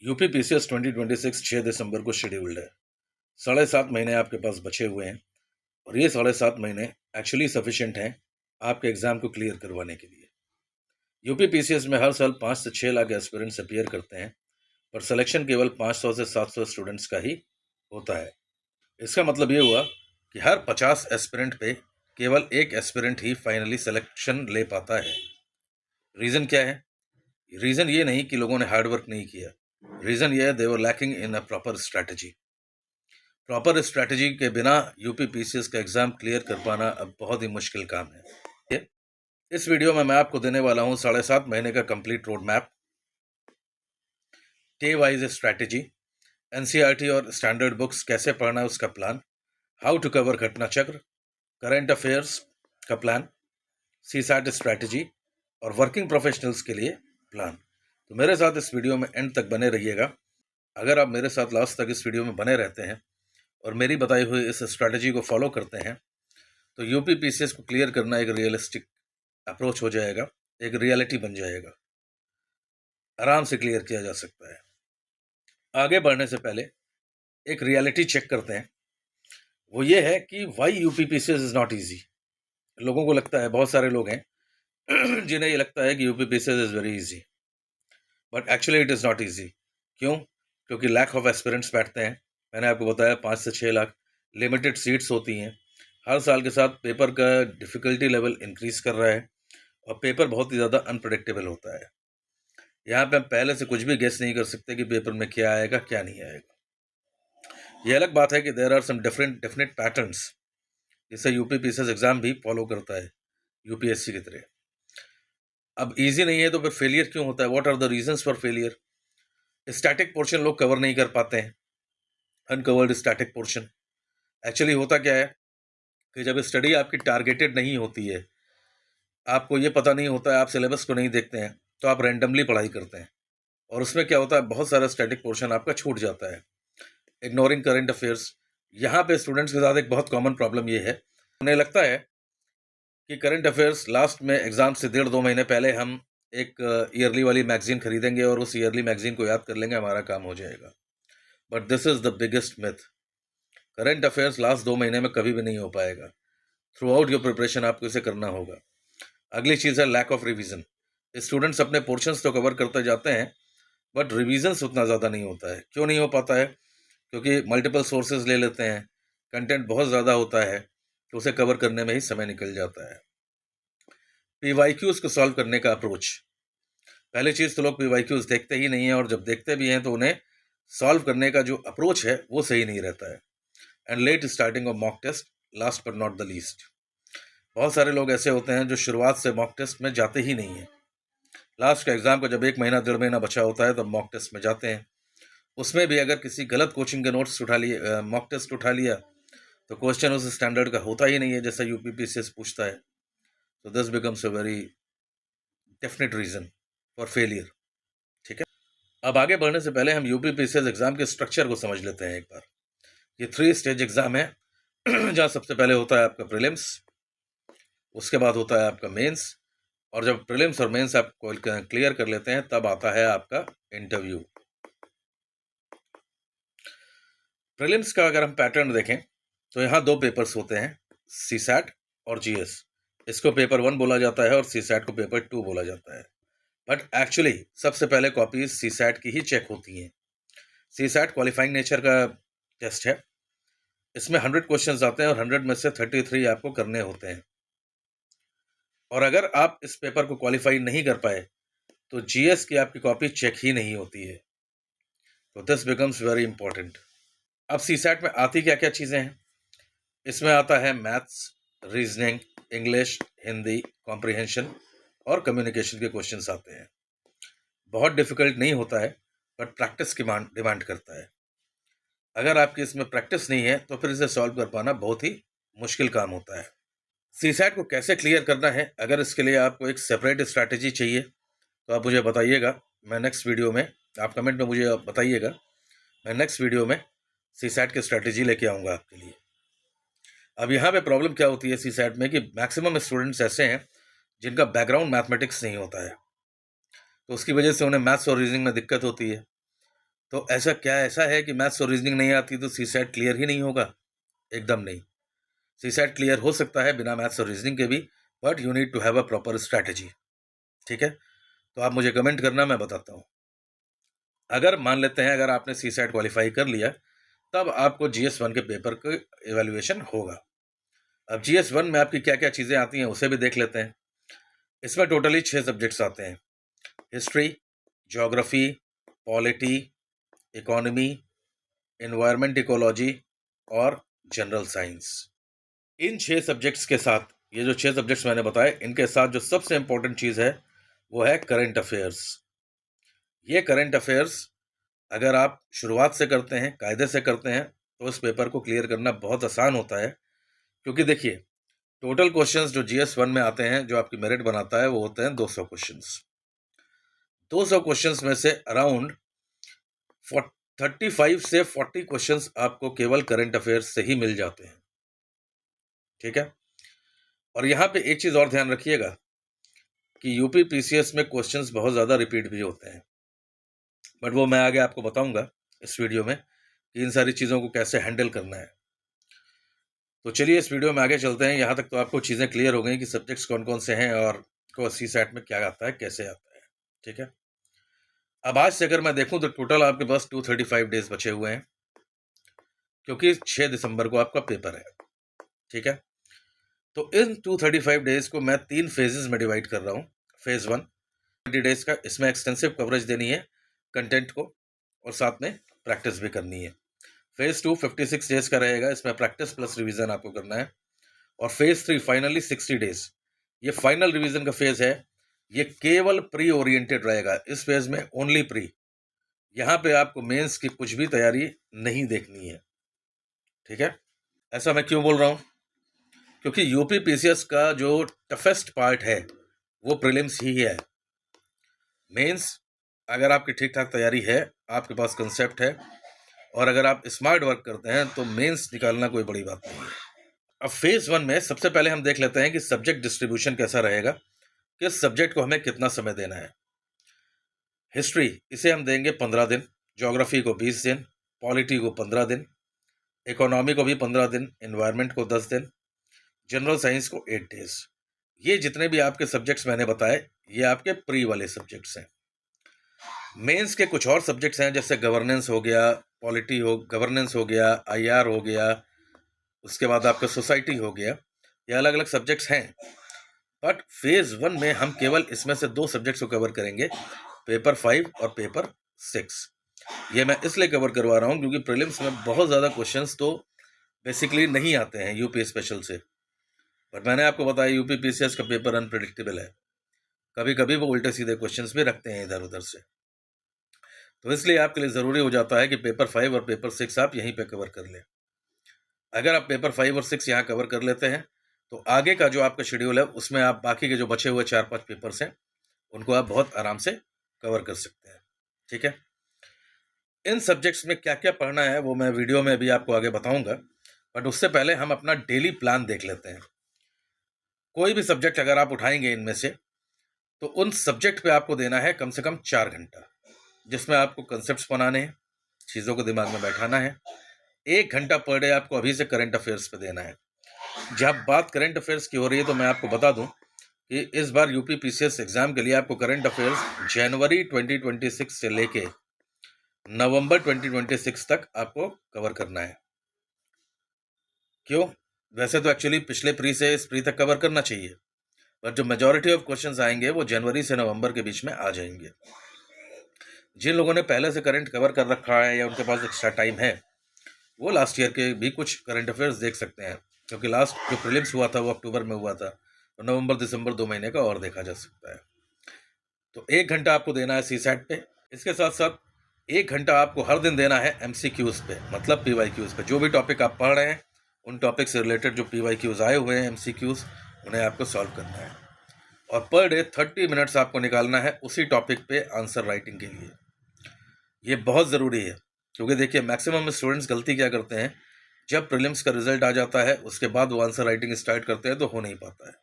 UP PCS 2026 6 दिसंबर को scheduled है। 7.5 महीने आपके पास बचे हुए हैं और ये 7.5 महीने एक्चुअली सफिशिएंट हैं आपके एग्जाम को क्लियर करवाने के लिए। यूपी पीसीएस में हर साल 5 से 6 लाख एस्पिरेंट्स अपीयर करते हैं, पर सिलेक्शन केवल 500 से 700 स्टूडेंट्स का ही होता है। इसका मतलब ये हुआ कि हर 50 एस्पिरेंट पे केवल एक एस्पिरेंट ही फाइनली सिलेक्शन ले पाता है। रीज़न क्या है? रीज़न ये नहीं कि लोगों ने हार्ड वर्क नहीं किया, रीज़न ये है they were lacking in a proper strategy. Proper strategy के बिना यूपी पीसीएस का एग्जाम क्लियर कर पाना अब बहुत ही मुश्किल काम है। इस वीडियो में मैं आपको देने वाला हूं 7.5 महीने का complete road map, day wise strategy, NCERT और स्टैंडर्ड बुक्स कैसे पढ़ना है उसका प्लान, हाउ टू कवर घटना चक्र, करंट अफेयर्स का प्लान, सीसैट स्ट्रैटेजी और वर्किंग प्रोफेशनल्स के लिए प्लान। तो मेरे साथ इस वीडियो में एंड तक बने रहिएगा। अगर आप मेरे साथ लास्ट तक इस वीडियो में बने रहते हैं और मेरी बताई हुई इस स्ट्रैटेजी को फॉलो करते हैं तो यूपी पीसीएस को क्लियर करना एक रियलिस्टिक अप्रोच हो जाएगा, एक रियलिटी बन जाएगा, आराम से क्लियर किया जा सकता है। आगे बढ़ने से पहले एक रियलिटी चेक करते हैं। वो ये है कि why UP PCS is not easy. लोगों को लगता है, बहुत सारे लोग हैं जिन्हें ये लगता है कि UP PCS is very easy, but actually it is not easy. क्यों? क्योंकि लैक ऑफ एस्पिरेंट्स बैठते हैं। मैंने आपको बताया 5 से 6 लाख, लिमिटेड सीट्स होती हैं। हर साल के साथ पेपर का डिफ़िकल्टी लेवल इंक्रीज़ कर रहा है और पेपर बहुत ही ज़्यादा अनप्रेडिक्टेबल होता है। यहाँ पे हम पहले से कुछ भी गेस नहीं कर सकते कि पेपर में क्या आएगा क्या नहीं आएगा। ये अलग बात है कि there are some definite patterns जिसे यूपी पीसीएस एग्ज़ाम भी फॉलो करता है यूपीएससी की तरह। अब ईजी नहीं है तो फिर फेलियर क्यों होता है? What are the reasons for failure? Static portion लोग कवर नहीं कर पाते हैं, अनकवर्ड स्टैटिक पोर्शन। एक्चुअली होता क्या है कि जब स्टडी आपकी टारगेटेड नहीं होती है, आपको ये पता नहीं होता है, आप सिलेबस को नहीं देखते हैं, तो आप रैंडमली पढ़ाई करते हैं और उसमें क्या होता है, बहुत सारा स्टैटिक पोर्शन आपका छूट जाता है। इग्नोरिंग करंट अफेयर्स, यहाँ पे स्टूडेंट्स के साथ एक बहुत कॉमन प्रॉब्लम ये है, उन्हें लगता है कि करंट अफेयर्स लास्ट में एग्जाम से 1.5-2 महीने पहले हम एक ईयरली वाली मैगजीन खरीदेंगे और उस ईयरली मैगजीन को याद कर लेंगे, हमारा काम हो जाएगा। But this is the biggest myth. Current affairs last 2 महीने में कभी भी नहीं हो पाएगा। थ्रू आउट योर प्रिपरेशन आपको इसे करना होगा। अगली चीज़ है लैक ऑफ रिवीजन। स्टूडेंट्स अपने पोर्शंस तो कवर करते जाते हैं, बट रिवीजन्स उतना ज़्यादा नहीं होता है। क्यों नहीं हो पाता है? क्योंकि मल्टीपल सोर्सेज ले लेते हैं, कंटेंट बहुत ज़्यादा होता है, तो उसे कवर करने में ही समय निकल जाता है। पीवाईक्यूज को सॉल्व करने का अप्रोच। पहली चीज़ तो लोग पीवाईक्यूज देखते ही नहीं है, और जब देखते भी हैं तो उन्हें सॉल्व करने का जो अप्रोच है वो सही नहीं रहता है। And late starting of mock test, last but not the least. बहुत सारे लोग ऐसे होते हैं जो शुरुआत से मॉक टेस्ट में जाते ही नहीं हैं। लास्ट का एग्जाम का जब 1 महीना 1.5 महीना बचा होता है तब मॉक टेस्ट में जाते हैं। उसमें भी अगर किसी गलत कोचिंग के नोट्स उठा लिए, मॉक टेस्ट उठा लिया, तो क्वेश्चन उस स्टैंडर्ड का होता ही नहीं है जैसा यूपी पीसीएस पूछता है। तो this becomes a very definite reason for failure. ठीक है, अब आगे बढ़ने से पहले हम यूपी पीसीएस एग्जाम के स्ट्रक्चर को समझ लेते हैं एक बार। ये 3 स्टेज एग्जाम है जहाँ सबसे पहले होता है आपका प्रीलिम्स, उसके बाद होता है आपका मेंस, और जब प्रीलिम्स और मेंस आप क्लियर कर लेते हैं तब आता है आपका इंटरव्यू। प्रीलिम्स का अगर हम पैटर्न देखें तो यहाँ 2 पेपर्स होते हैं, सीसैट और जीएस। इसको पेपर 1 बोला जाता है और सीसैट को पेपर 2 बोला जाता है। बट एक्चुअली सबसे पहले कॉपीज सीसैट की ही चेक होती हैं। सीसैट क्वालिफाइंग नेचर का टेस्ट है। इसमें 100 क्वेश्चंस आते हैं और 100 में से 33 आपको करने होते हैं। और अगर आप इस पेपर को क्वालिफाई नहीं कर पाए तो जीएस की आपकी कॉपी चेक ही नहीं होती है। तो दिस बिकम्स वेरी इंपॉर्टेंट। अब सीसैट में आती क्या क्या चीज़ें हैं? इसमें आता है maths, reasoning, English, Hindi, comprehension और कम्युनिकेशन के क्वेश्चंस आते हैं। बहुत डिफिकल्ट नहीं होता है, बट प्रैक्टिस की डिमांड करता है। अगर आपकी इसमें प्रैक्टिस नहीं है तो फिर इसे सॉल्व कर पाना बहुत ही मुश्किल काम होता है। सीसैट को कैसे क्लियर करना है, अगर इसके लिए आपको एक सेपरेट स्ट्रैटेजी चाहिए तो आप मुझे बताइएगा। मैं नेक्स्ट वीडियो में, आप कमेंट में मुझे बताइएगा, मैं नेक्स्ट वीडियो में सीसैट की स्ट्रैटेजी लेके आऊँगा आपके लिए। अब यहाँ पे प्रॉब्लम क्या होती है सीसैट में कि मैक्सिमम स्टूडेंट्स ऐसे हैं जिनका बैकग्राउंड मैथमेटिक्स नहीं होता है, तो उसकी वजह से उन्हें मैथ्स और रीजनिंग में दिक्कत होती है। तो ऐसा है कि मैथ्स और रीजनिंग नहीं आती तो सी सेट क्लियर ही नहीं होगा? एकदम नहीं। सी सेट क्लियर हो सकता है बिना मैथ्स और रीजनिंग के भी, but you need to have a proper strategy. ठीक है, तो आप मुझे कमेंट करना, मैं बताता हूँ। अगर मान लेते हैं अगर आपने सी सेट क्वालिफाई कर लिया, तब आपको GS1 के पेपर का एवेल्युएशन होगा। अब GS1 में आपकी क्या क्या चीज़ें आती हैं उसे भी देख लेते हैं। इसमें टोटली 6 सब्जेक्ट्स आते हैं: history, geography, polity, economy, environment ecology और जनरल साइंस। इन 6 सब्जेक्ट्स के साथ, ये जो 6 सब्जेक्ट्स मैंने बताए, इनके साथ जो सबसे इंपॉर्टेंट चीज़ है वो है करंट अफेयर्स। ये करंट अफेयर्स अगर आप शुरुआत से करते हैं, कायदे से करते हैं, तो इस पेपर को क्लियर करना बहुत आसान होता है। क्योंकि देखिए, टोटल क्वेश्चंस जो GS1 में आते हैं, जो आपकी मेरिट बनाता है, वो होते हैं 200 क्वेश्चंस। 200 क्वेश्चंस में से अराउंड 35 से 40 क्वेश्चंस आपको केवल करंट अफेयर्स से ही मिल जाते हैं। ठीक है, और यहाँ पे एक चीज़ और ध्यान रखिएगा कि यूपी PCS में क्वेश्चंस बहुत ज़्यादा रिपीट भी होते हैं, बट वो मैं आगे आपको बताऊंगा इस वीडियो में कि इन सारी चीज़ों को कैसे हैंडल करना है। तो चलिए इस वीडियो में आगे चलते हैं। यहाँ तक तो आपको चीज़ें क्लियर हो गई कि सब्जेक्ट्स कौन कौन से हैं और को सी सेट में क्या आता है, कैसे आता है। ठीक है, अब आज से अगर मैं देखूं तो टोटल आपके पास 235 डेज बचे हुए हैं, क्योंकि 6 दिसंबर को आपका पेपर है। ठीक है, तो इन 235 डेज को मैं 3 फेजेस में डिवाइड कर रहा हूँ। फेज 1 20 डेज का, इसमें एक्सटेंसिव कवरेज देनी है कंटेंट को और साथ में प्रैक्टिस भी करनी है। फेज 2 56 डेज का रहेगा, इसमें प्रैक्टिस प्लस रिवीजन आपको करना है। और फेज 3 फाइनली 60 डेज, ये फाइनल रिवीजन का फेज है। ये केवल प्री ओरिएंटेड रहेगा, इस फेज में ओनली प्री। यहाँ पे आपको मेंस की कुछ भी तैयारी नहीं देखनी है। ठीक है, ऐसा मैं क्यों बोल रहा हूँ? क्योंकि यूपी PCS का जो टफेस्ट पार्ट है वो प्रीलिम्स ही है। मेंस अगर आपकी ठीक ठाक तैयारी है, आपके पास कंसेप्ट है और अगर आप स्मार्ट वर्क करते हैं, तो मेंस निकालना कोई बड़ी बात नहीं है। अब फेज 1 में सबसे पहले हम देख लेते हैं कि सब्जेक्ट डिस्ट्रीब्यूशन कैसा रहेगा, किस सब्जेक्ट को हमें कितना समय देना है। हिस्ट्री, इसे हम देंगे 15 दिन, ज्योग्राफी को 20 दिन, पॉलिटी को 15 दिन, इकोनॉमी को भी 15 दिन, एनवायरनमेंट को 10 दिन, जनरल साइंस को 8 डेज। ये जितने भी आपके सब्जेक्ट्स मैंने बताए, ये आपके प्री वाले सब्जेक्ट्स हैं। मेंस के कुछ और सब्जेक्ट्स हैं, जैसे गवर्नेंस हो गया, गवर्नेंस हो गया, IR हो गया, उसके बाद आपका सोसाइटी हो गया। ये अलग अलग सब्जेक्ट्स हैं, बट फेज 1 में हम केवल इसमें से 2 सब्जेक्ट्स को कवर करेंगे, पेपर 5 और पेपर 6। ये मैं इसलिए कवर करवा रहा हूँ क्योंकि प्रीलिम्स में बहुत ज़्यादा क्वेश्चंस तो बेसिकली नहीं आते हैं यूपी स्पेशल से। बट मैंने आपको बताया यूपी PCS का पेपर अनप्रिडिक्टेबल है, कभी कभी वो उल्टे सीधे क्वेश्चंस भी रखते हैं इधर उधर से। तो इसलिए आपके लिए ज़रूरी हो जाता है कि पेपर 5 और पेपर 6 आप यहीं पे कवर कर लें। अगर आप पेपर 5 और 6 यहाँ कवर कर लेते हैं, तो आगे का जो आपका शेड्यूल है उसमें आप बाकी के जो बचे हुए 4-5 पेपर्स हैं उनको आप बहुत आराम से कवर कर सकते हैं। ठीक है, इन सब्जेक्ट्स में क्या क्या पढ़ना है वो मैं वीडियो में भी आपको आगे बताऊंगा, बट उससे पहले हम अपना डेली प्लान देख लेते हैं। कोई भी सब्जेक्ट अगर आप उठाएंगे इनमें से, तो उन सब्जेक्ट पे आपको देना है कम से कम 4 घंटा, जिसमें आपको कंसेप्ट्स बनाने हैं, चीज़ों को दिमाग में बैठाना है। 1 घंटा पर डे आपको अभी से करंट अफेयर्स पे देना है। जब बात करंट अफेयर्स की हो रही है, तो मैं आपको बता दूं कि इस बार यूपी PCS एग्जाम के लिए आपको करंट अफेयर्स जनवरी 2026 से लेके नवंबर 2026 तक आपको कवर करना है। क्यों? वैसे तो एक्चुअली पिछले प्री से इस प्री तक कवर करना चाहिए, पर जो मेजॉरिटी ऑफ क्वेश्चंस आएंगे वो जनवरी से नवंबर के बीच में आ जाएंगे। जिन लोगों ने पहले से करंट कवर कर रखा है या उनके पास एक्स्ट्रा टाइम है, वो लास्ट ईयर के भी कुछ करंट अफेयर्स देख सकते हैं, क्योंकि लास्ट जो प्रीलिम्स हुआ था वो अक्टूबर में हुआ था, तो नवंबर दिसंबर 2 महीने का और देखा जा सकता है। तो 1 घंटा आपको देना है CSAT पे। इसके साथ साथ 1 घंटा आपको हर दिन देना है MCQs पे, मतलब PYQs पे। जो भी टॉपिक आप पढ़ रहे हैं उन टॉपिक से रिलेटेड जो PYQs आए हुए हैं, MCQs, उन्हें आपको सॉल्व करना है। और पर डे 30 मिनट्स आपको निकालना है उसी टॉपिक पे आंसर राइटिंग के लिए। ये बहुत ज़रूरी है, क्योंकि देखिए मैक्सिमम स्टूडेंट्स गलती क्या करते हैं, जब प्रीलिम्स का रिजल्ट आ जाता है उसके बाद वो आंसर राइटिंग स्टार्ट करते हैं तो हो नहीं पाता है।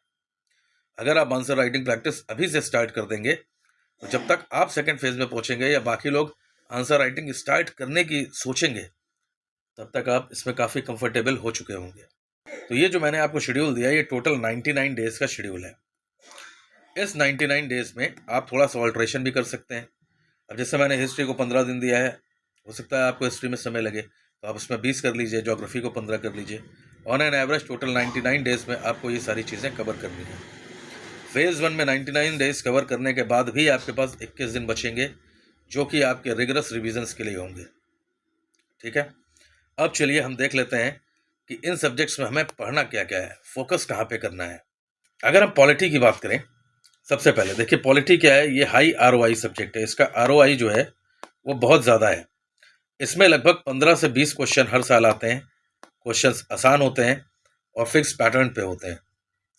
अगर आप आंसर राइटिंग प्रैक्टिस अभी से स्टार्ट कर देंगे, तो जब तक आप सेकंड फेज में पहुंचेंगे या बाकी लोग आंसर राइटिंग स्टार्ट करने की सोचेंगे तब तक आप इसमें काफ़ी कंफर्टेबल हो चुके होंगे। तो ये जो मैंने आपको शेड्यूल दिया, ये टोटल 99 डेज़ का शेड्यूल है। इस 99 डेज़ में आप थोड़ा सा ऑल्ट्रेशन भी कर सकते हैं। अब जैसे मैंने हिस्ट्री को 15 दिन दिया है, हो सकता है आपको हिस्ट्री में समय लगे, तो आप उसमें 20 कर लीजिए, ज्योग्राफी को 15 कर लीजिए। On an average total 99 days में आपको ये सारी चीज़ें कवर करनी है। फेज़ 1 में 99 डेज़ कवर करने के बाद भी आपके पास 21 दिन बचेंगे, जो कि आपके रिगरस रिविजन्स के लिए होंगे। ठीक है, अब चलिए हम देख लेते हैं कि इन सब्जेक्ट्स में हमें पढ़ना क्या क्या है, फोकस कहाँ पे करना है। अगर हम पॉलिटी की बात करें, सबसे पहले देखिए पॉलिटी क्या है, ये हाई ROI सब्जेक्ट है। इसका ROI जो है वो बहुत ज़्यादा है। इसमें लगभग 15 से 20 क्वेश्चन हर साल आते हैं। क्वेश्चंस आसान होते हैं और फिक्स पैटर्न पे होते हैं,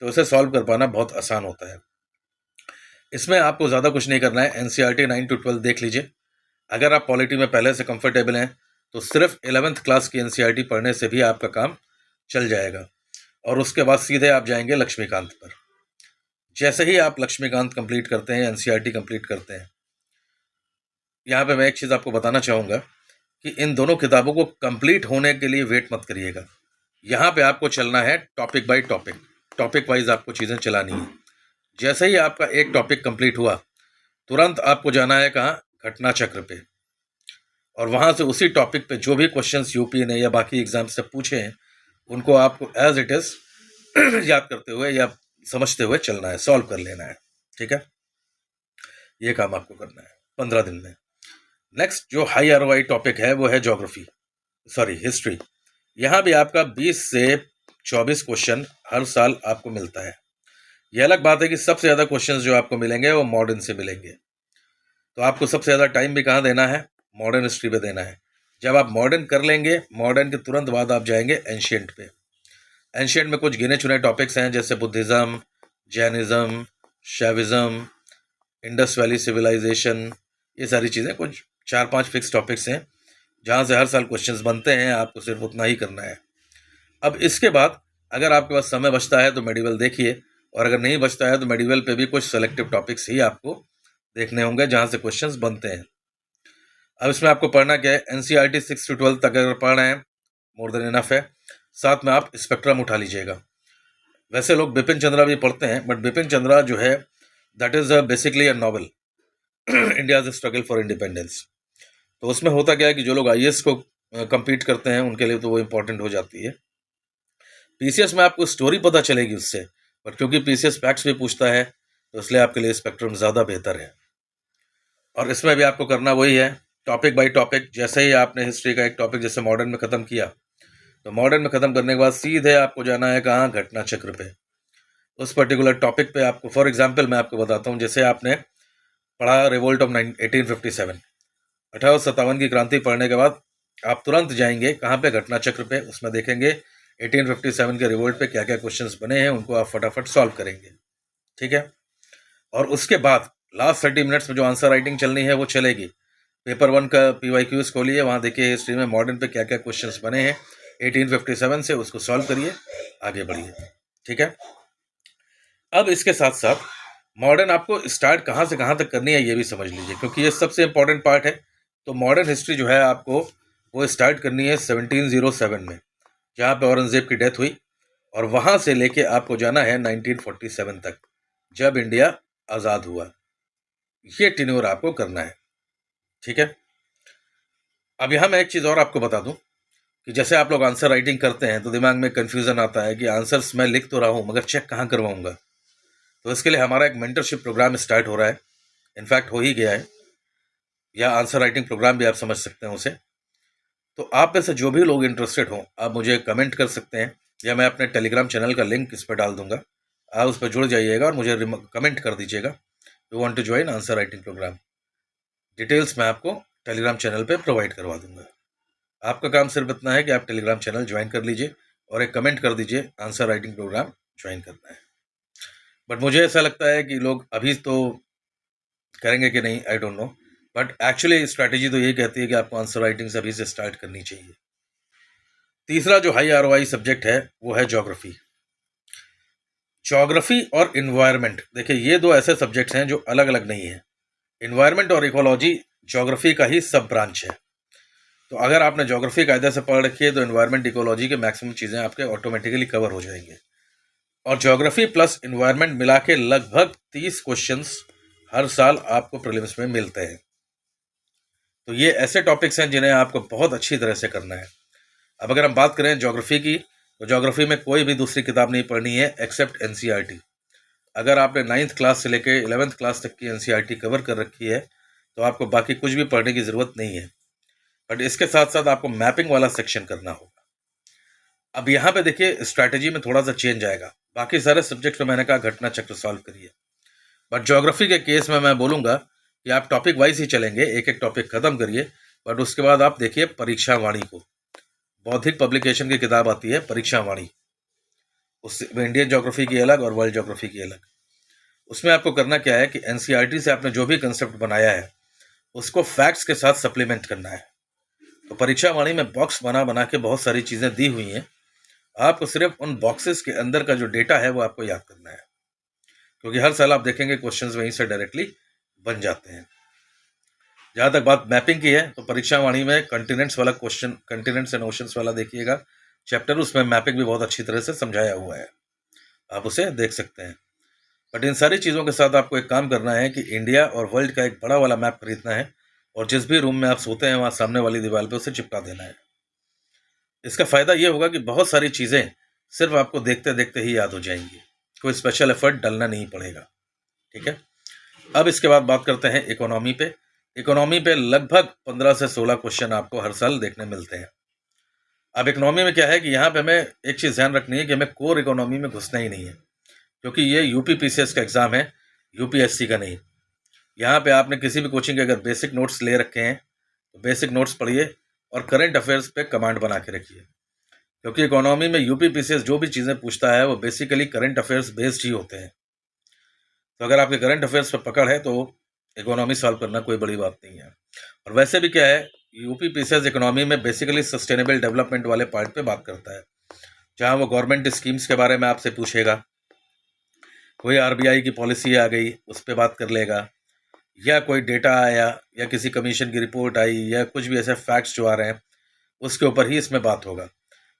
तो इसे सॉल्व कर पाना बहुत आसान होता है। इसमें आपको ज़्यादा कुछ नहीं करना है। NCERT 9 to 12 देख लीजिए। अगर आप पॉलिटी में पहले से कंफर्टेबल हैं तो सिर्फ 11th क्लास की NCERT पढ़ने से भी आपका काम चल जाएगा, और उसके बाद सीधे आप जाएंगे लक्ष्मीकांत पर। जैसे ही आप लक्ष्मीकांत कंप्लीट करते हैं, NCERT कंप्लीट करते हैं, यहाँ पे मैं एक चीज़ आपको बताना चाहूँगा कि इन दोनों किताबों को कंप्लीट होने के लिए वेट मत करिएगा। यहाँ पे आपको चलना है topic by topic, topic wise आपको चीज़ें चलानी है। जैसे ही आपका एक टॉपिक कंप्लीट हुआ, तुरंत आपको जाना है कहाँ, घटना चक्र पे, और वहाँ से उसी टॉपिक पे जो भी क्वेश्चंस यूपी ने या बाकी एग्जाम से पूछे हैं उनको आपको एज इट इज़ याद करते हुए या समझते हुए चलना है, सॉल्व कर लेना है। ठीक है, ये काम आपको करना है 15 दिन में। नेक्स्ट जो हाई ROI टॉपिक है वो है हिस्ट्री। यहाँ भी आपका 20 से 24 क्वेश्चन हर साल आपको मिलता है। यह अलग बात है कि सबसे ज़्यादा क्वेश्चंस जो आपको मिलेंगे वो मॉडर्न से मिलेंगे, तो आपको सबसे ज़्यादा टाइम भी कहाँ देना है, मॉडर्न हिस्ट्री पे देना है। जब आप मॉडर्न कर लेंगे, मॉडर्न के तुरंत बाद आप जाएंगे एंशियंट पे। एंशियंट में कुछ गिने चुने टॉपिक्स हैं, जैसे Buddhism, Jainism, Shaivism, Indus valley civilisation, ये सारी चीज़ें कुछ 4-5 फिक्स टॉपिक्स हैं जहाँ से हर साल क्वेश्चंस बनते हैं। आपको सिर्फ उतना ही करना है। अब इसके बाद अगर आपके पास समय बचता है तो मेडिवल देखिए, और अगर नहीं बचता है तो मेडिवल पे भी कुछ सेलेक्टिव टॉपिक्स ही आपको देखने होंगे जहाँ से क्वेश्चंस बनते हैं। अब इसमें आपको पढ़ना क्या है, NCERT 6 to 12 तक अगर पढ़ना है मोर देन इनफ है। साथ में आप स्पेक्ट्रम उठा लीजिएगा। वैसे लोग बिपिन चंद्रा भी पढ़ते हैं, बट बिपिन चंद्रा जो है that is basically a novel, India's struggle for independence. तो उसमें होता क्या है कि जो लोग IAS को compete करते हैं उनके लिए तो वो इम्पोर्टेंट हो जाती है। PCS में आपको स्टोरी पता चलेगी उससे, पर क्योंकि PCS फैक्ट्स भी पूछता है तो इसलिए आपके लिए स्पेक्ट्रम ज़्यादा बेहतर है। और इसमें भी आपको करना वही है, टॉपिक बाय टॉपिक। जैसे ही आपने हिस्ट्री का एक टॉपिक जैसे मॉडर्न में ख़त्म किया, तो मॉडर्न में ख़त्म करने के बाद सीधे आपको जाना है कहाँ, घटना चक्र पे। उस पर्टिकुलर टॉपिक पे आपको, फॉर एग्जाम्पल मैं आपको बताता हूँ, जैसे आपने पढ़ा रिवोल्ट ऑफ 1857, 1857 की क्रांति पढ़ने के बाद आप तुरंत जाएंगे कहाँ पे, घटना चक्र पे। उसमें देखेंगे 1857 के रिवोल्ट पे क्या क्या क्वेश्चंस बने हैं, उनको आप फटाफट सॉल्व करेंगे। ठीक है, और उसके बाद लास्ट 30 मिनट्स में जो आंसर राइटिंग चलनी है वो चलेगी। पेपर 1 का PYQs खोलिए, वहाँ देखिए हिस्ट्री में मॉडर्न पे क्या क्या क्वेश्चंस बने हैं 1857 से, उसको सॉल्व करिए, आगे बढ़िए। ठीक है, अब इसके साथ साथ मॉडर्न आपको स्टार्ट कहाँ से कहाँ तक करनी है ये भी समझ लीजिए, क्योंकि ये सबसे इंपॉर्टेंट पार्ट है। तो मॉडर्न हिस्ट्री जो है आपको वो स्टार्ट करनी है 1707 में, जहाँ पे औरंगजेब की डेथ हुई, और वहाँ से लेके आपको जाना है 1947 तक, जब इंडिया आज़ाद हुआ। ये टेन्योर आपको करना है। ठीक है, अब यहाँ मैं एक चीज़ और आपको बता दूँ कि जैसे आप लोग आंसर राइटिंग करते हैं तो दिमाग में कन्फ्यूज़न आता है कि आंसर्स मैं लिख तो रहा हूँ मगर चेक कहाँ करवाऊँगा। तो इसके लिए हमारा एक मेंटरशिप प्रोग्राम स्टार्ट हो रहा है, इनफैक्ट हो ही गया है, या आंसर राइटिंग प्रोग्राम भी आप समझ सकते हैं उसे। तो आप में से जो भी लोग इंटरेस्टेड हों, आप मुझे कमेंट कर सकते हैं, या मैं अपने टेलीग्राम चैनल का लिंक इस पर डाल दूंगा। आप उस पर जुड़ जाइएगा और मुझे कमेंट कर दीजिएगा, you want to join answer writing program. Details मैं आपको टेलीग्राम चैनल पे प्रोवाइड करवा दूंगा। आपका काम सिर्फ इतना है कि आप टेलीग्राम चैनल ज्वाइन कर लीजिए और एक कमेंट कर दीजिए आंसर राइटिंग प्रोग्राम ज्वाइन करना है। बट मुझे ऐसा लगता है कि लोग अभी तो करेंगे कि नहीं, I don't know, but actually strategy तो यही कहती है कि आपको आंसर राइटिंग से अभी से स्टार्ट करनी चाहिए। तीसरा जो हाई ROI सब्जेक्ट है वो है ज्योग्राफी। ज्योग्राफी और इन्वायरमेंट, देखिए ये दो ऐसे सब्जेक्ट्स हैं जो अलग अलग नहीं है। इन्वायरमेंट और इकोलॉजी ज्योग्राफी का ही सब ब्रांच है। तो अगर आपने ज्योग्राफी कायदे से पढ़ रखी है तो एनवायरमेंट इकोलॉजी के मैक्सिमम चीज़ें आपके ऑटोमेटिकली कवर हो जाएंगे। और ज्योग्राफी प्लस एनवायरमेंट मिला के लगभग 30 क्वेश्चंस हर साल आपको प्रीलिम्स में मिलते हैं। तो ये ऐसे टॉपिक्स हैं जिन्हें आपको बहुत अच्छी तरह से करना है। अब अगर हम बात करें ज्योग्राफी की, तो ज्योग्राफी में कोई भी दूसरी किताब नहीं पढ़नी है एक्सेप्ट एनसीईआरटी। अगर आपने 9th क्लास से लेकर 11th क्लास तक की एनसीईआरटी कवर कर रखी है तो आपको बाकी कुछ भी पढ़ने की ज़रूरत नहीं है। बट इसके साथ साथ आपको मैपिंग वाला सेक्शन करना होगा। अब यहाँ पे देखिए स्ट्रैटेजी में थोड़ा सा चेंज आएगा। बाकी सारे सब्जेक्ट में मैंने कहा घटना चक्र सॉल्व करिए, बट ज्योग्राफी के केस में मैं बोलूँगा कि आप टॉपिक वाइज ही चलेंगे, एक एक टॉपिक खत्म करिए। बट उसके बाद आप देखिए परीक्षा वाणी को, बौद्धिक पब्लिकेशन की किताब आती है परीक्षा वाणी, उससे इंडियन ज्योग्राफी की अलग और वर्ल्ड ज्योग्राफी की अलग। उसमें आपको करना क्या है कि एनसीईआरटी से आपने जो भी कंसेप्ट बनाया है उसको फैक्ट्स के साथ सप्लीमेंट करना है। तो परीक्षा वाणी में बॉक्स बना बना के बहुत सारी चीज़ें दी हुई हैं, आपको सिर्फ उन बॉक्सेस के अंदर का जो डेटा है वो आपको याद करना है, क्योंकि हर साल आप देखेंगे क्वेश्चंस वहीं से डायरेक्टली बन जाते हैं। जहाँ तक बात मैपिंग की है तो परीक्षा वाणी में कंटिनेंट्स वाला क्वेश्चन, कंटिनेंट्स एंड ओशंस वाला देखिएगा चैप्टर, उसमें मैपिंग भी बहुत अच्छी तरह से समझाया हुआ है, आप उसे देख सकते हैं। बट इन सारी चीज़ों के साथ आपको एक काम करना है कि इंडिया और वर्ल्ड का एक बड़ा वाला मैप खरीदना है और जिस भी रूम में आप सोते हैं वहाँ सामने वाली दीवार पे उसे चिपका देना है। इसका फ़ायदा ये होगा कि बहुत सारी चीज़ें सिर्फ आपको देखते देखते ही याद हो जाएंगी, कोई स्पेशल एफर्ट डालना नहीं पड़ेगा। ठीक है, अब इसके बाद बात करते हैं इकोनॉमी पे। इकोनॉमी पे लगभग 15 से 16 क्वेश्चन आपको हर साल देखने मिलते हैं। अब इकोनॉमी में क्या है कि यहाँ पे हमें एक चीज़ ध्यान रखनी है कि हमें कोर इकोनॉमी में घुसना ही नहीं है, क्योंकि ये यूपीपीसीएस का एग्ज़ाम है, यूपीएससी का नहीं। यहाँ पे आपने किसी भी कोचिंग के अगर बेसिक नोट्स ले रखे हैं तो बेसिक नोट्स पढ़िए और करंट अफेयर्स पे कमांड बना के रखिए, क्योंकि इकोनॉमी में यूपीपीसीएस जो भी चीज़ें पूछता है वो बेसिकली करंट अफेयर्स बेस्ड ही होते हैं। तो अगर आपके करंट अफेयर्स पर पकड़ है तो इकोनॉमी सॉल्व करना कोई बड़ी बात नहीं है। और वैसे भी क्या है, यूपीपीसीएस इकोनॉमी में बेसिकली सस्टेनेबल डेवलपमेंट वाले पार्ट पे बात करता है, जहाँ वो गवर्नमेंट स्कीम्स के बारे में आपसे पूछेगा, कोई आरबीआई की पॉलिसी आ गई उस पर बात कर लेगा, या कोई डेटा आया या किसी कमीशन की रिपोर्ट आई या कुछ भी ऐसे फैक्ट्स जो आ रहे हैं उसके ऊपर ही इसमें बात होगा।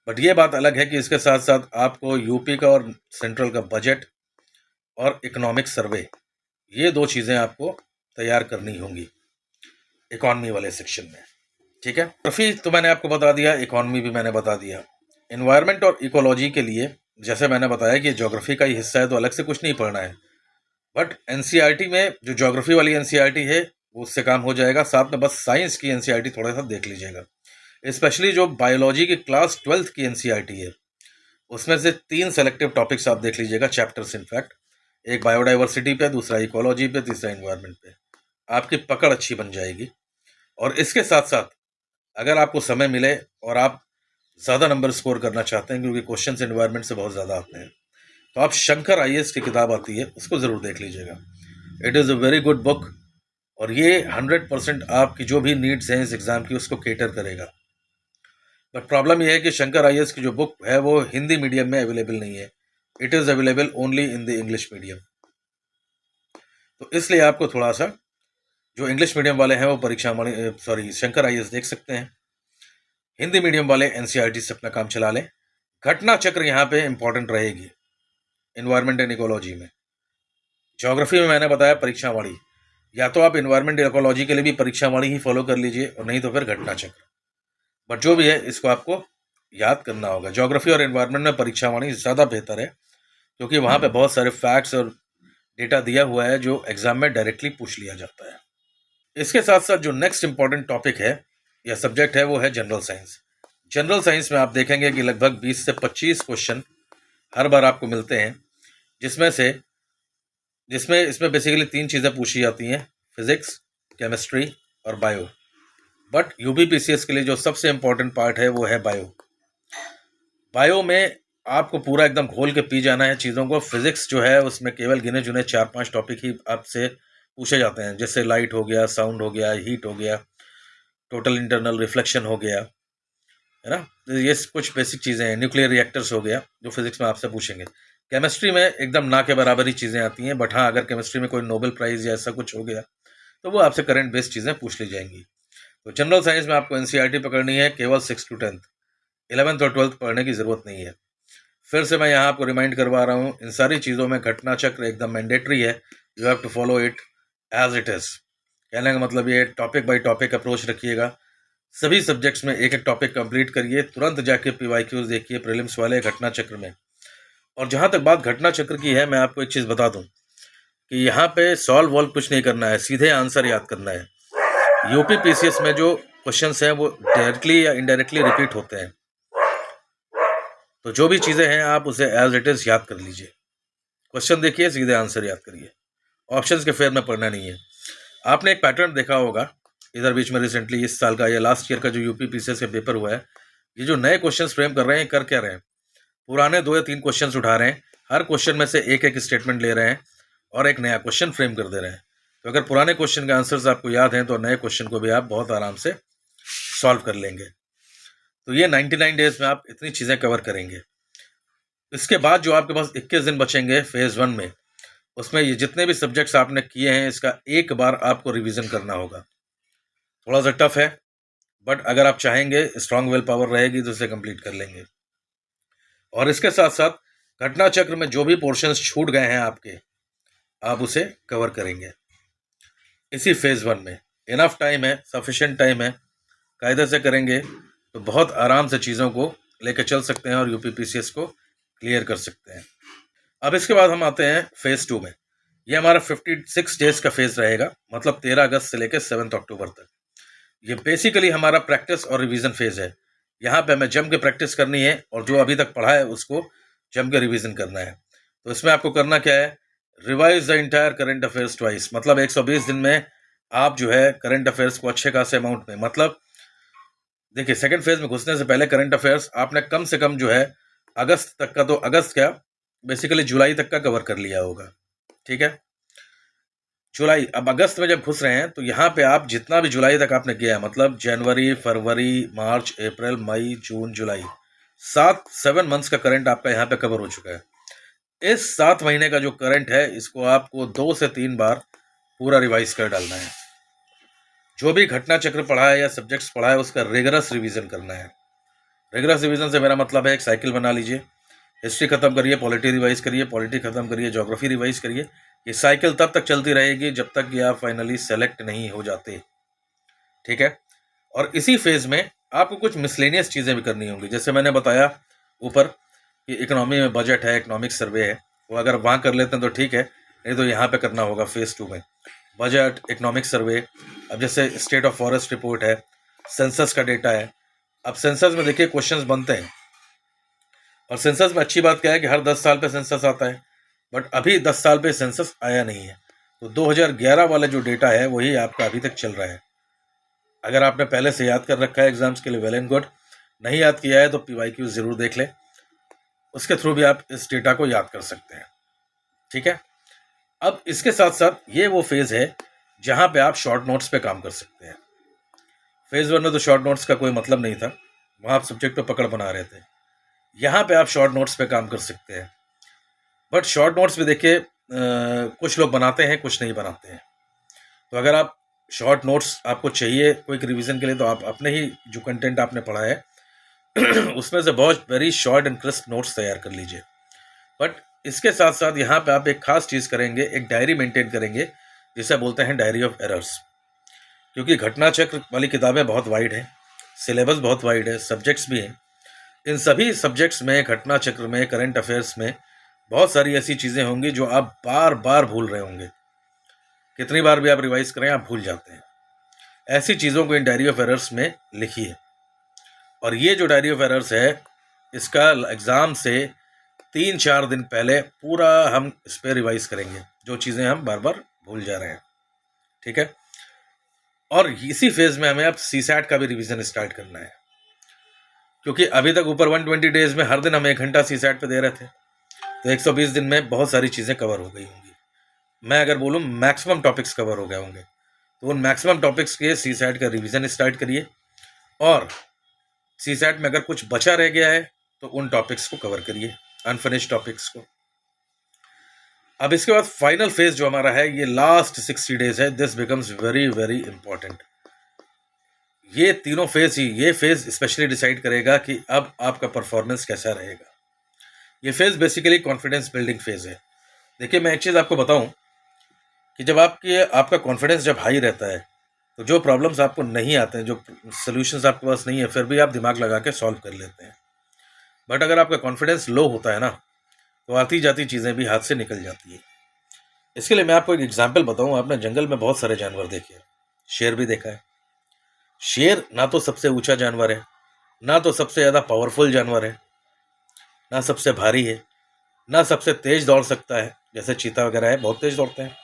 बट ये बात अलग है कि इसके साथ साथ आपको यूपी का और सेंट्रल का बजट और इकोनॉमिक सर्वे, ये दो चीज़ें आपको तैयार करनी होंगी इकॉनमी वाले सेक्शन में। ठीक है, ज्योग्राफी तो मैंने आपको बता दिया, इकॉनमी भी मैंने बता दिया। एनवायरनमेंट और इकोलॉजी के लिए जैसे मैंने बताया कि ज्योग्राफी का ही हिस्सा है तो अलग से कुछ नहीं पढ़ना है, बट एनसीईआरटी में जो ज्योग्राफी वाली एनसीईआरटी है वो उससे काम हो जाएगा। साथ में बस साइंस की एनसीईआरटी थोड़ा सा देख लीजिएगा, स्पेशली जो बायोलॉजी की क्लास 12th की एनसीईआरटी है उसमें से 3 सेलेक्टिव टॉपिक्स आप देख लीजिएगा, चैप्टर्स इनफैक्ट, एक बायोडाइवर्सिटी पे, दूसरा इकोलॉजी पे, तीसरा इन्वायरमेंट पे। आपकी पकड़ अच्छी बन जाएगी। और इसके साथ साथ अगर आपको समय मिले और आप ज़्यादा नंबर स्कोर करना चाहते हैं, क्योंकि क्वेश्चंस इन्वायरमेंट से बहुत ज़्यादा आते हैं, तो आप शंकर आईएएस की किताब आती है उसको ज़रूर देख लीजिएगा। It is a very good book और ये 100% आपकी जो भी नीड्स हैं इस एग्ज़ाम की उसको केटर करेगा। बट प्रॉब्लम ये है कि शंकर आईएएस की जो बुक है वो हिंदी मीडियम में अवेलेबल नहीं है, it is available only in the English medium. तो इसलिए आपको थोड़ा सा, जो इंग्लिश मीडियम वाले हैं वो परीक्षा शंकर आईएएस देख सकते हैं, हिंदी मीडियम वाले एनसीईआरटी से अपना काम चला लें। घटना चक्र यहाँ पे इंपॉर्टेंट रहेगी इन्वायरमेंट एंड इकोलॉजी में। ज्योग्राफी में मैंने बताया परीक्षा वाणी, या तो आप इन्वायरमेंट इकोलॉजी के लिए भी परीक्षा वाणी ही फॉलो कर लीजिए और नहीं तो फिर घटना चक्र। बट जो भी है इसको आपको याद करना होगा। ज्योग्राफी और इन्वायरमेंट में परीक्षा वाणी ज़्यादा बेहतर है, क्योंकि वहाँ पे बहुत सारे फैक्ट्स और डेटा दिया हुआ है जो एग्जाम में डायरेक्टली पूछ लिया जाता है। इसके साथ साथ जो नेक्स्ट इंपॉर्टेंट टॉपिक है या सब्जेक्ट है वो है जनरल साइंस। जनरल साइंस में आप देखेंगे कि लगभग 20 से 25 क्वेश्चन हर बार आपको मिलते हैं, इसमें बेसिकली 3 चीज़ें पूछी जाती हैं, फिजिक्स, केमिस्ट्री और बायो। बट यूपीपीसीएस के लिए जो सबसे इम्पोर्टेंट पार्ट है वो है बायो। बायो में आपको पूरा एकदम घोल के पी जाना है चीज़ों को। फिजिक्स जो है उसमें केवल गिने चुने 4-5 टॉपिक ही आपसे पूछे जाते हैं, जैसे लाइट हो गया, साउंड हो गया, हीट हो गया, टोटल इंटरनल रिफ्लेक्शन हो गया, है ना, ये कुछ बेसिक चीज़ें हैं। न्यूक्लियर रिएक्टर्स हो गया जो फिजिक्स में आपसे पूछेंगे। केमिस्ट्री में एकदम ना के बराबर ही चीज़ें आती हैं, बट हाँ अगर केमिस्ट्री में कोई नोबेल प्राइज़ या ऐसा कुछ हो गया तो वो आपसे करंट बेस्ड चीज़ें पूछ ली जाएंगी। तो जनरल साइंस में आपको एनसीईआरटी पकड़नी है, केवल 6 to 10th, 11th और 12th पढ़ने की ज़रूरत नहीं है। फिर से मैं यहाँ आपको रिमाइंड करवा रहा हूँ, इन सारी चीज़ों में घटना चक्र एकदम मैंडेटरी है। You have to follow it as it is. कहने का मतलब ये टॉपिक बाय टॉपिक अप्रोच रखिएगा। सभी सब्जेक्ट्स में एक एक टॉपिक कंप्लीट करिए, तुरंत जाके पीवाईक्यूज देखिए प्रीलिम्स वाले घटना चक्र में। और जहाँ तक बात घटना चक्र की है, मैं आपको एक चीज़ बता दूँ कि यहाँ पे सॉल्व वॉल्व कुछ नहीं करना है, सीधे आंसर याद करना है। यूपी पीसीएस में जो क्वेश्चंस हैं वो डायरेक्टली या इनडायरेक्टली रिपीट होते हैं, तो जो भी चीज़ें हैं आप उसे एज इट इज़ याद कर लीजिए। क्वेश्चन देखिए, सीधे आंसर याद करिए, ऑप्शंस के फेर में पढ़ना नहीं है। आपने एक पैटर्न देखा होगा इधर बीच में रिसेंटली, इस साल का या लास्ट ईयर का जो यूपी पीसीएस का पेपर हुआ है, ये जो नए क्वेश्चंस फ्रेम कर रहे हैं, कर क्या रहे हैं? पुराने 2 या 3 क्वेश्चंस उठा रहे हैं, हर क्वेश्चन में से एक एक स्टेटमेंट ले रहे हैं और एक नया क्वेश्चन फ्रेम कर दे रहे हैं। तो अगर पुराने क्वेश्चन के आंसर्स आपको याद हैं तो नए क्वेश्चन को भी आप बहुत आराम से सॉल्व कर लेंगे। तो ये 99 डेज में आप इतनी चीज़ें कवर करेंगे। इसके बाद जो आपके पास 21 दिन बचेंगे फेज़ 1 में, उसमें ये जितने भी सब्जेक्ट्स आपने किए हैं इसका एक बार आपको रिवीजन करना होगा। थोड़ा सा टफ है, बट अगर आप चाहेंगे, स्ट्रांग विल पावर रहेगी तो इसे कंप्लीट कर लेंगे। और इसके साथ साथ घटना चक्र में जो भी पोर्शंस छूट गए हैं आपके, आप उसे कवर करेंगे इसी फेज़ 1 में। इनफ टाइम है, सफिशिएंट टाइम है, कायदे से करेंगे तो बहुत आराम से चीज़ों को लेकर चल सकते हैं और यूपी पीसीएस को क्लियर कर सकते हैं। अब इसके बाद हम आते हैं फेज़ 2 में। ये हमारा 56 डेज का फेज़ रहेगा, मतलब 13 अगस्त से लेकर 7 अक्टूबर तक। ये बेसिकली हमारा प्रैक्टिस और रिवीजन फेज़ है। यहाँ पे हमें जम के प्रैक्टिस करनी है और जो अभी तक पढ़ा है उसको जम के रिवीजन करना है। तो इसमें आपको करना क्या है? Revise the entire current affairs twice, मतलब 120 दिन में आप जो है करंट अफेयर्स को अच्छे खासे अमाउंट में, मतलब देखिए सेकंड फेज में घुसने से पहले करंट अफेयर्स आपने कम से कम जो है अगस्त तक का, तो अगस्त क्या बेसिकली जुलाई तक का कवर कर लिया होगा। ठीक है, जुलाई, अब अगस्त में जब घुस रहे हैं तो यहाँ पे आप जितना भी जुलाई तक आपने किया है, मतलब जनवरी, फरवरी, मार्च, अप्रैल, मई, जून, जुलाई, 7 मंथ्स का करंट आपका यहाँ पे कवर हो चुका है। इस 7 महीने का जो करंट है इसको आपको 2 से 3 बार पूरा रिवाइज कर डालना है। जो भी घटना चक्र पढ़ा है या सब्जेक्ट्स पढ़ा है उसका रिगरस रिवीजन करना है। रिगरस रिवीजन से मेरा मतलब है एक साइकिल बना लीजिए, हिस्ट्री खत्म करिए, पॉलिटी रिवाइज करिए, पॉलिटी खत्म करिए, ज्योग्राफी रिवाइज करिए। ये साइकिल तब तक चलती रहेगी जब तक कि आप फाइनली सेलेक्ट नहीं हो जाते। ठीक है, और इसी फेज में आपको कुछ मिसलेनियस चीज़ें भी करनी होंगी, जैसे मैंने बताया ऊपर कि इकोनॉमी में बजट है, इकोनॉमिक सर्वे है, वो अगर वहाँ कर लेते हैं तो ठीक है, नहीं तो यहाँ पे करना होगा फेज़ 2 में। बजट, इकोनॉमिक सर्वे, अब जैसे स्टेट ऑफ फॉरेस्ट रिपोर्ट है, सेंसस का डेटा है। अब सेंसस में देखिए क्वेश्चंस बनते हैं, और सेंसस में अच्छी बात क्या है कि हर 10 साल पे सेंसस आता है, बट अभी 10 साल पे सेंसस आया नहीं है, तो 2011 वाला जो डेटा है वही आपका अभी तक चल रहा है। अगर आपने पहले से याद कर रखा है एग्जाम्स के लिए, वेल एंड गुड। नहीं याद किया है तो पीवाईक्यू ज़रूर देख लें, उसके थ्रू भी आप इस डेटा को याद कर सकते हैं। ठीक है, अब इसके साथ साथ ये वो फेज़ है जहाँ पे आप शॉर्ट नोट्स पे काम कर सकते हैं। फेज़ 1 में तो शॉर्ट नोट्स का कोई मतलब नहीं था, वहाँ आप सब्जेक्ट पे पकड़ बना रहे थे। यहाँ पे आप शॉर्ट नोट्स पे काम कर सकते हैं, बट शॉर्ट नोट्स भी देखिए कुछ लोग बनाते हैं, कुछ नहीं बनाते हैं। तो अगर आप शॉर्ट नोट्स आपको चाहिए क्विक रिवीजन के लिए, तो आप अपने ही जो कंटेंट आपने पढ़ा है उसमें से बहुत very short and crisp notes तैयार कर लीजिए। बट इसके साथ साथ यहाँ पे आप एक खास चीज़ करेंगे, एक डायरी मेंटेन करेंगे जिसे बोलते हैं डायरी ऑफ एरर्स। क्योंकि घटना चक्र वाली किताबें बहुत वाइड हैं, सिलेबस बहुत वाइड है, सब्जेक्ट्स भी हैं। इन सभी सब्जेक्ट्स में, घटना चक्र में, करंट अफेयर्स में बहुत सारी ऐसी चीज़ें होंगी जो आप बार बार भूल रहे होंगे। कितनी बार भी आप रिवाइज करें आप भूल जाते हैं। ऐसी चीज़ों को इन डायरी ऑफ एरर्स में लिखिए। और ये जो डायरी ऑफ एरर्स है इसका एग्ज़ाम से 3-4 दिन पहले पूरा हम इस पर रिवाइज करेंगे, जो चीज़ें हम बार बार भूल जा रहे हैं। ठीक है, और इसी फेज़ में हमें अब सीसैट का भी रिवीजन स्टार्ट करना है, क्योंकि अभी तक ऊपर 120 डेज में हर दिन हम 1 घंटा सीसैट पे दे रहे थे, तो 120 दिन में बहुत सारी चीज़ें कवर हो गई होंगी। मैं अगर बोलूँ मैक्सिमम टॉपिक्स कवर हो गए होंगे, तो उन मैक्सिमम टॉपिक्स के सीसैट का रिवीजन स्टार्ट करिए, और सीसैट में अगर कुछ बचा रह गया है तो उन टॉपिक्स को कवर करिए, अनफिनिश्ड टॉपिक्स को। अब इसके बाद फाइनल फेज जो हमारा है, ये लास्ट 60 डेज है। This becomes very very important. ये तीनों फेज ही, ये फेज स्पेशली डिसाइड करेगा कि अब आपका परफॉर्मेंस कैसा रहेगा। ये phase basically confidence building phase है। देखिए, मैं एक चीज़ आपको बताऊं कि जब आपका कॉन्फिडेंस जब हाई रहता है, तो जो प्रॉब्लम्स आपको नहीं आते हैं, जो सोल्यूशंस आपके पास नहीं है, फिर भी आप दिमाग लगा के सॉल्व कर लेते हैं। बट अगर आपका कॉन्फिडेंस लो होता है ना, तो आती जाती चीज़ें भी हाथ से निकल जाती है। इसके लिए मैं आपको एक एग्जाम्पल बताऊं। आपने जंगल में बहुत सारे जानवर देखे हैं, शेर भी देखा है। शेर ना तो सबसे ऊंचा जानवर है, ना तो सबसे ज़्यादा पावरफुल जानवर है, ना सबसे भारी है, ना सबसे तेज दौड़ सकता है जैसे चीता वगैरह है, बहुत तेज दौड़ते हैं।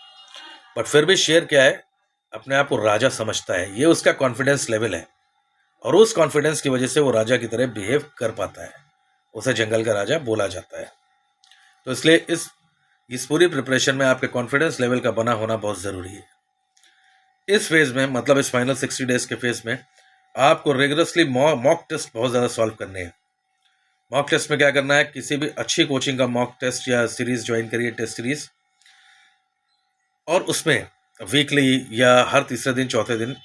बट फिर भी शेर क्या है, अपने आप को राजा समझता है। ये उसका कॉन्फिडेंस लेवल है, और उस कॉन्फिडेंस की वजह से वो राजा की तरह बिहेव कर पाता है। उसे जंगल का राजा बोला जाता है। तो इसलिए इस पूरी प्रिपरेशन में आपके कॉन्फिडेंस लेवल का बना होना बहुत ज़रूरी है। इस फेज़ में, मतलब इस फाइनल 60 डेज के फेज़ में, आपको रेगुलसली मॉक टेस्ट बहुत ज़्यादा सॉल्व करने हैं। मॉक टेस्ट में क्या करना है, किसी भी अच्छी कोचिंग का मॉक टेस्ट या सीरीज़ ज्वाइन करिए, टेस्ट सीरीज़, और उसमें वीकली या हर तीसरे दिन, चौथे दिन,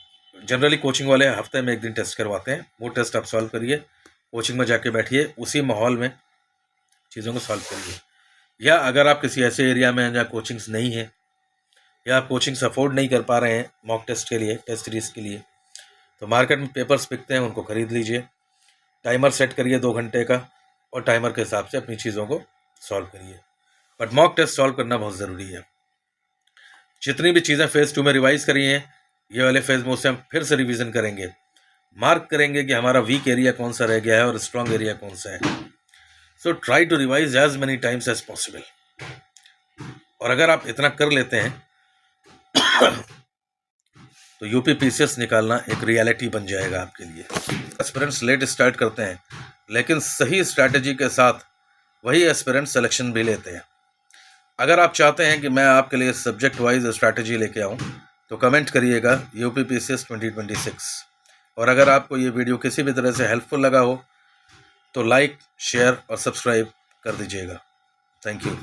जनरली कोचिंग वाले हफ्ते में एक दिन टेस्ट करवाते हैं, वो टेस्ट आप सॉल्व करिए। कोचिंग में जाके बैठिए, उसी माहौल में चीज़ों को सॉल्व करिए। या अगर आप किसी ऐसे एरिया में हैं जहाँ कोचिंग्स नहीं है, या आप कोचिंग्स अफोर्ड नहीं कर पा रहे हैं मॉक टेस्ट के लिए, टेस्ट सीरीज़ के लिए, तो मार्केट में पेपर्स बिकते हैं, उनको खरीद लीजिए। टाइमर सेट करिए 2 घंटे का, और टाइमर के हिसाब से अपनी चीज़ों को सॉल्व करिए। बट मॉक टेस्ट सॉल्व करना बहुत ज़रूरी है। जितनी भी चीज़ें फेज़ 2 में रिवाइज़ करी हैं, ये वाले फेज़ में उससे हम फिर से रिवीजन करेंगे, मार्क करेंगे कि हमारा वीक एरिया कौन सा रह गया है और स्ट्रॉन्ग एरिया कौन सा है। So try to revise as many times as possible. और अगर आप इतना कर लेते हैं तो यूपी पीसीएस निकालना एक रियलिटी बन जाएगा आपके लिए। एस्पिरेंट्स लेट स्टार्ट करते हैं, लेकिन सही स्ट्रैटेजी के साथ वही एस्पिरेंट सिलेक्शन भी लेते हैं। अगर आप चाहते हैं कि मैं आपके लिए सब्जेक्ट वाइज स्ट्रैटेजी लेके आऊँ, तो कमेंट करिएगा यूपी पीसीएस 2026। और अगर आपको ये वीडियो किसी भी तरह से हेल्पफुल लगा हो, तो लाइक, शेयर और सब्सक्राइब कर दीजिएगा। Thank you.